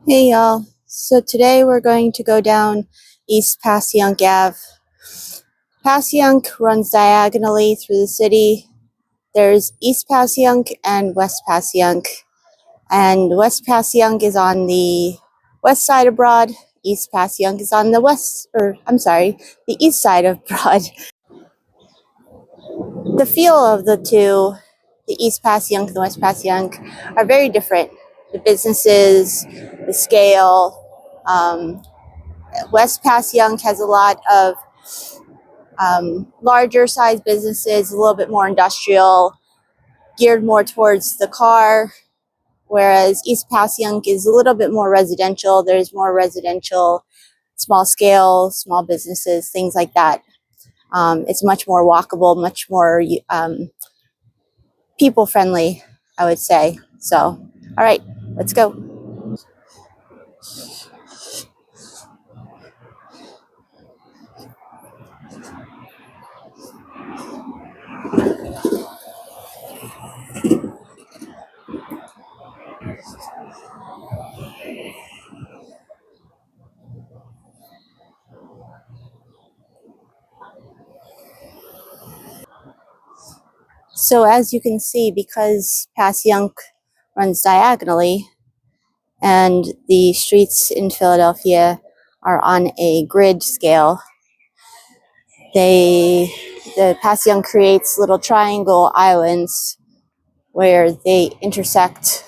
Hey y'all. So today we're going to go down East Passyunk Ave. Passyunk runs diagonally through the city. There's East Passyunk and West Passyunk. And West Passyunk is on the west side of Broad. East Passyunk is on the the east side of Broad. The feel of the two, the East Passyunk and the West Passyunk, are very different. The businesses, the scale, West Passyunk has a lot of larger size businesses, a little bit more industrial, geared more towards the car, whereas East Passyunk is a little bit more residential. There's more residential, small scale, small businesses, things like that. It's much more walkable, much more people friendly, I would say. So, all right, let's go. So as you can see, because Passyunk runs diagonally, and the streets in Philadelphia are on a grid scale. The Passyunk creates little triangle islands where they intersect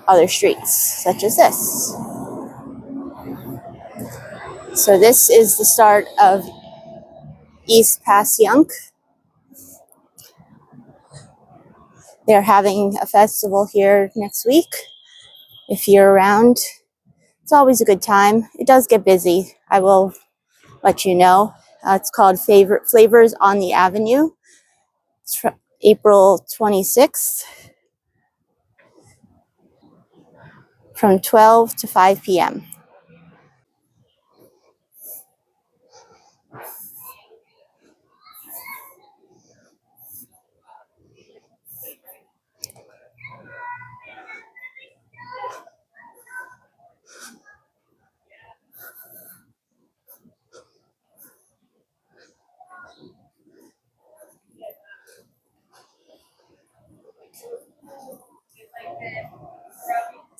other streets, such as this. So this is the start of East Passyunk. They're having a festival here next week. If you're around, it's always a good time. It does get busy, I will let you know. It's called Flavors on the Avenue. It's April 26th from 12 to 5 p.m.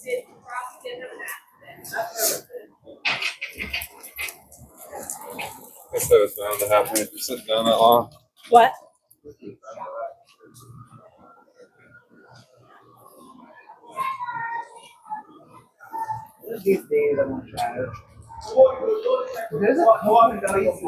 I guess that was bound to happen if you're sitting down that long. What? These days I'm gonna try it. There's a couple of places.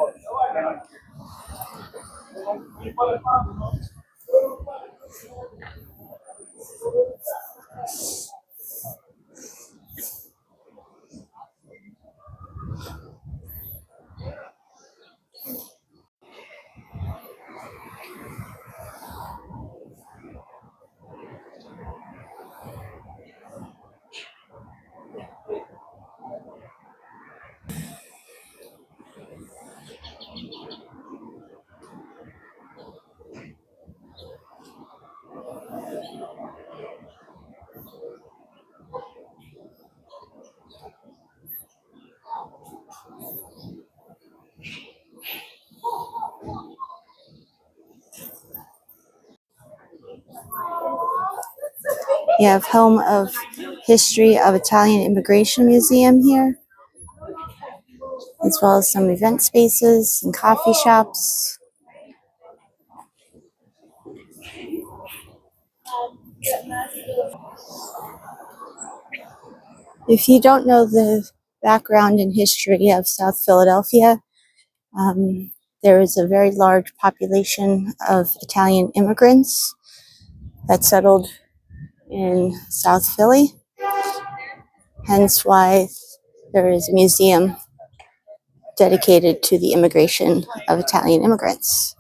You have Home of History of Italian Immigration Museum here, as well as some event spaces and coffee shops. If you don't know the background and history of South Philadelphia, there is a very large population of Italian immigrants that settled in South Philly, hence why there is a museum dedicated to the immigration of Italian immigrants.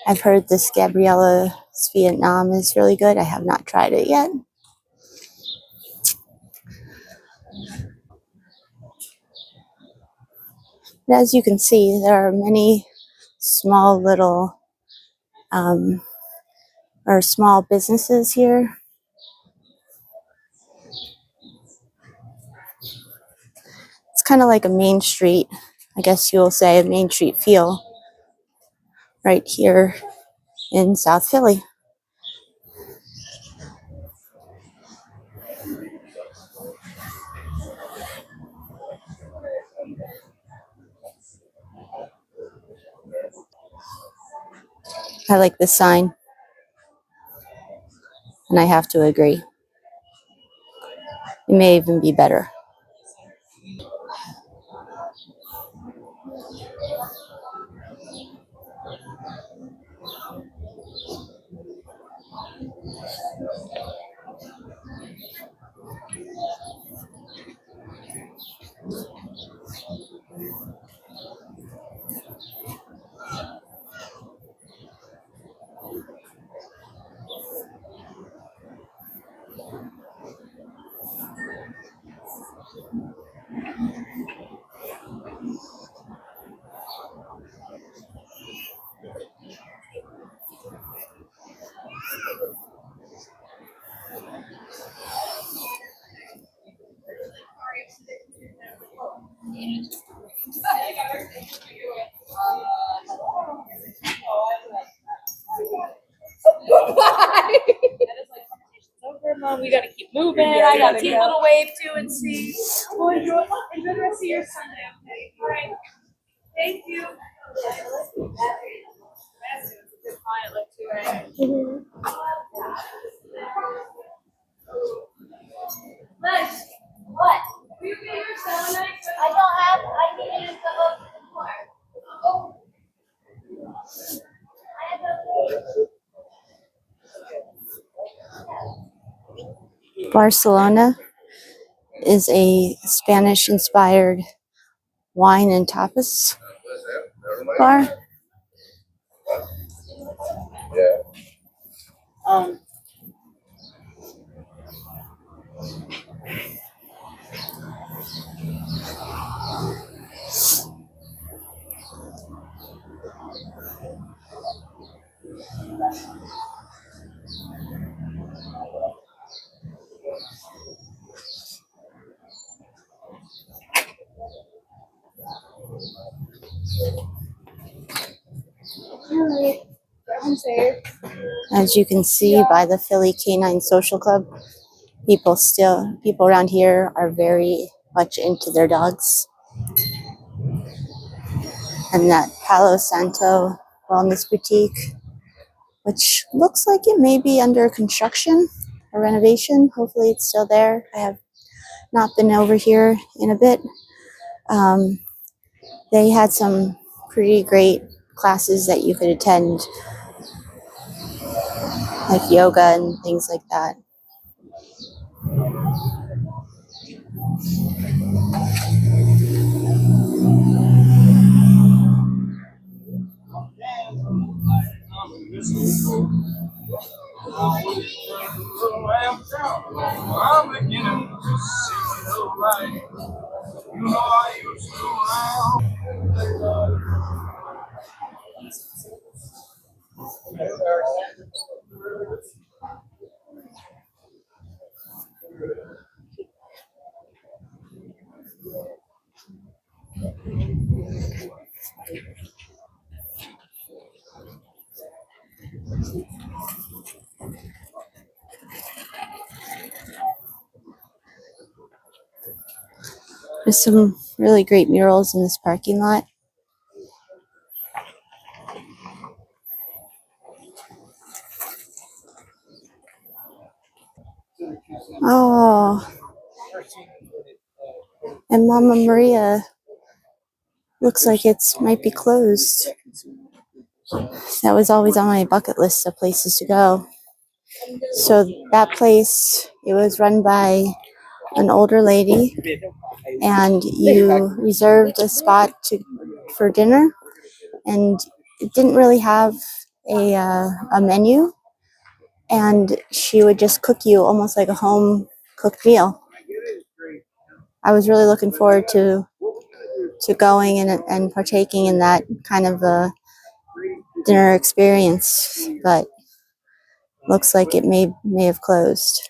I've heard this Gabriella's Vietnam is really good. I have not tried it yet. But as you can see, there are many small little small businesses here kind of like a main street, I guess you'll say, a main street feel right here in South Philly. I like this sign, and I have to agree. It may even be better. Mom, we gotta keep moving. I got people to wave to and see. Well, enjoy the rest of your Sunday. Okay. All right. Thank you. Lex, what? Will you be here Saturday night? I don't have. I need you to come up to the car. Oh. I have a. Barcelona is a Spanish-inspired wine and tapas bar. As you can see by the Philly Canine Social Club, people around here are very much into their dogs. And that Palo Santo Wellness Boutique, which looks like it may be under construction or renovation. Hopefully it's still there. I have not been over here in a bit. They had some pretty great classes that you could attend, like yoga and things like that. There's some really great murals in this parking lot. Oh, and Mama Maria looks like it might be closed. That was always on my bucket list of places to go. So that place, it was run by an older lady, and you reserved a spot for dinner, and it didn't really have a menu, and she would just cook you almost like a home cooked meal. I was really looking forward to going and partaking in that kind of a dinner experience, but looks like it may have closed.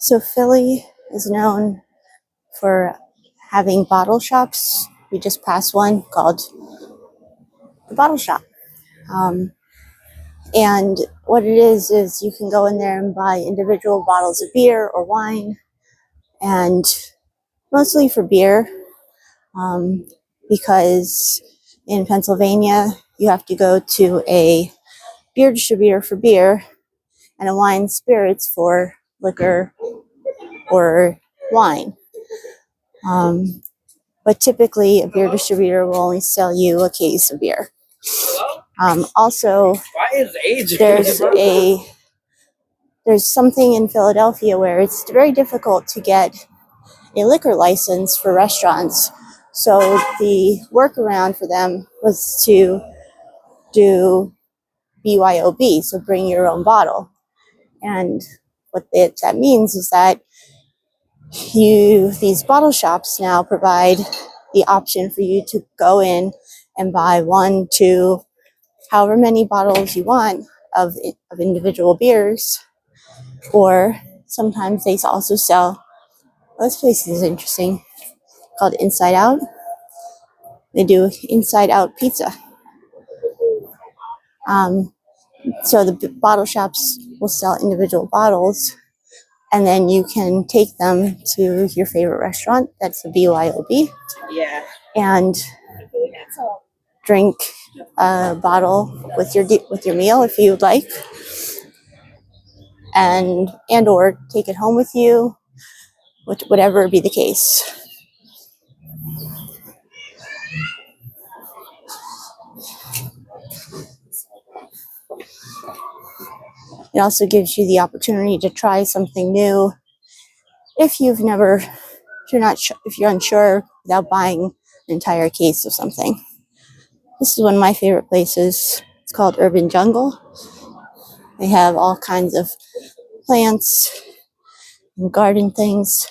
So Philly is known for having bottle shops. We just passed one called the Bottle Shop. And what it is you can go in there and buy individual bottles of beer or wine, and mostly for beer, because in Pennsylvania you have to go to a beer distributor for beer and a wine and spirits for liquor or wine. But typically, a beer distributor will only sell you a case of beer. Also, Why is age? there's something in Philadelphia where it's very difficult to get a liquor license for restaurants. So the workaround for them was to do BYOB, so bring your own bottle. And what that means is that these bottle shops now provide the option for you to go in and buy 1, 2, however many bottles you want of individual beers. Or sometimes they also sell, this place is interesting, called Inside Out. They do Inside Out pizza. So the bottle shops will sell individual bottles, and then you can take them to your favorite restaurant, that's a BYOB, Yeah. and drink a bottle with your meal if you would like, and or take it home with you, whatever be the case. It also gives you the opportunity to try something new if you're unsure, without buying an entire case of something. This is one of my favorite places. It's called Urban Jungle. They have all kinds of plants and garden things.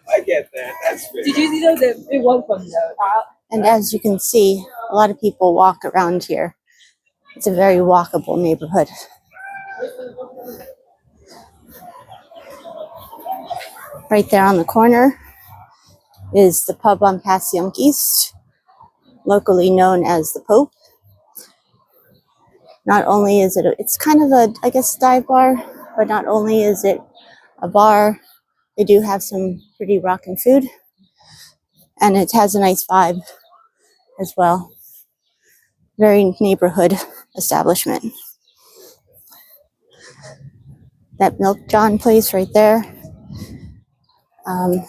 I get that. That's fair. Did you see those? It was from the And as you can see, a lot of people walk around here. It's a very walkable neighborhood. Right there on the corner is the pub on Passyunk East, locally known as the Pope. Not only is it's kind of a, I guess, dive bar, but not only is it a bar, they do have some pretty rockin' food, and it has a nice vibe as well. Very neighborhood establishment. That Milk John place right there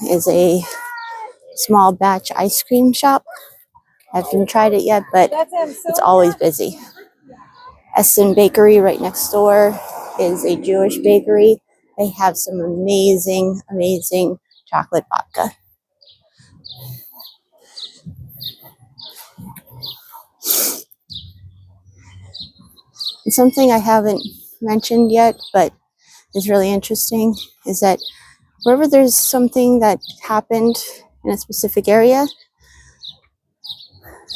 is a small batch ice cream shop. I haven't tried it yet, but it's always busy. Essen Bakery right next door is a Jewish bakery. They have some amazing, amazing chocolate vodka. And something I haven't mentioned yet, but is really interesting, is that wherever there's something that happened in a specific area,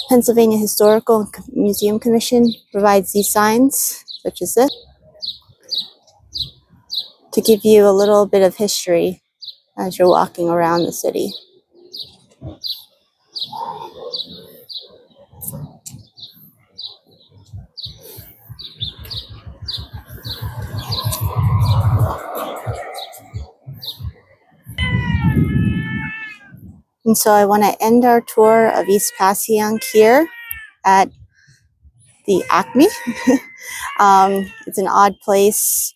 Pennsylvania Historical Museum Commission provides these signs, such as this, to give you a little bit of history as you're walking around the city. And so I want to end our tour of East Passyunk here at the Acme. It's an odd place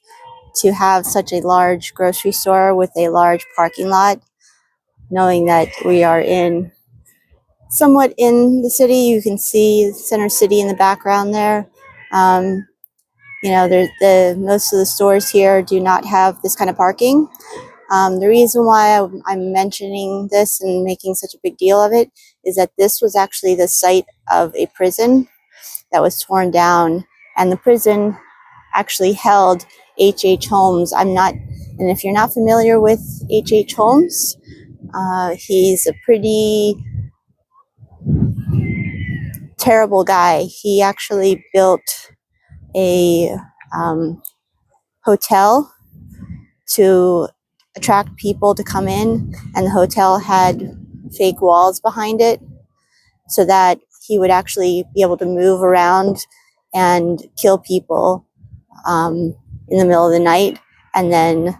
to have such a large grocery store with a large parking lot, knowing that we are somewhat in the city. You can see Center City in the background there. Most of the stores here do not have this kind of parking. The reason why I'm mentioning this and making such a big deal of it is that this was actually the site of a prison that was torn down, and the prison actually held H.H. Holmes. And if you're not familiar with H.H. Holmes, he's a pretty terrible guy. He actually built a hotel to attract people to come in, and the hotel had fake walls behind it so that he would actually be able to move around and kill people in the middle of the night and then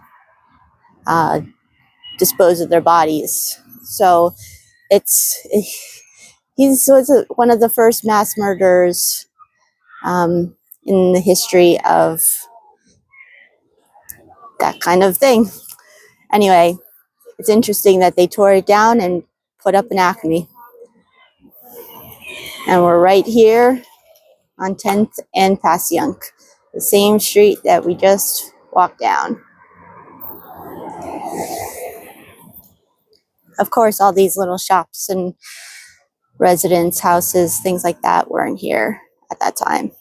dispose of their bodies. So he was one of the first mass murderers in the history of that kind of thing. Anyway, it's interesting that they tore it down and put up an Acme. And we're right here on 10th and Passyunk, the same street that we just walked down. Of course, all these little shops and residence houses, things like that, weren't here at that time.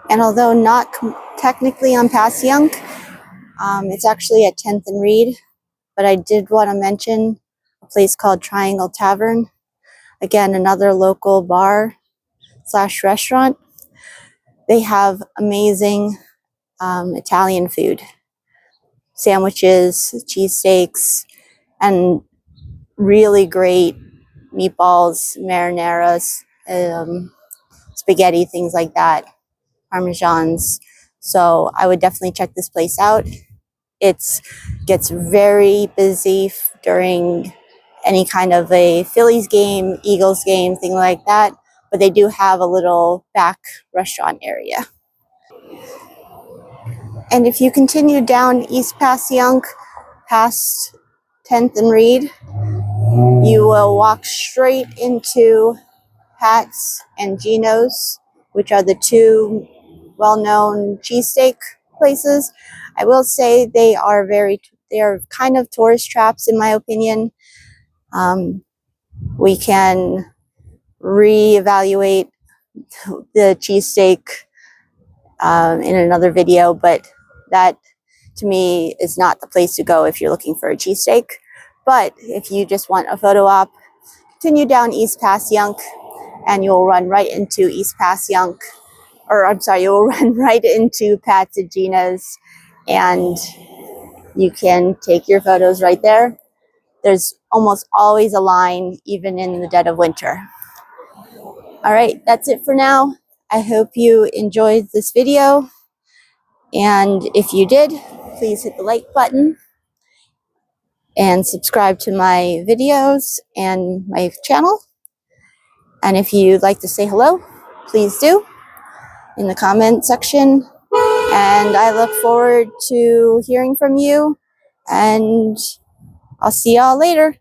And although not technically on Passyunk, it's actually at 10th and Reed, but I did want to mention a place called Triangle Tavern. Again, another local bar / restaurant. They have amazing Italian food, sandwiches, cheesesteaks, and really great meatballs, marinaras, spaghetti, things like that, parmesans. So I would definitely check this place out. It gets very busy during any kind of a Phillies game, Eagles game, thing like that. But they do have a little back restaurant area. And if you continue down East Passyunk past 10th and Reed, you will walk straight into Pat's and Gino's, which are the two well-known cheesesteak places. I will say they are kind of tourist traps, in my opinion. We can reevaluate the cheesesteak in another video, but that to me is not the place to go if you're looking for a cheesesteak. But if you just want a photo op, continue down East Passyunk and you'll run right into you'll run right into Pat's and Gina's, and you can take your photos right there. There's almost always a line, even in the dead of winter. All right, that's it for now. I hope you enjoyed this video. And if you did, please hit the like button and subscribe to my videos and my channel. And if you'd like to say hello, please do in the comment section. And I look forward to hearing from you. And I'll see y'all later.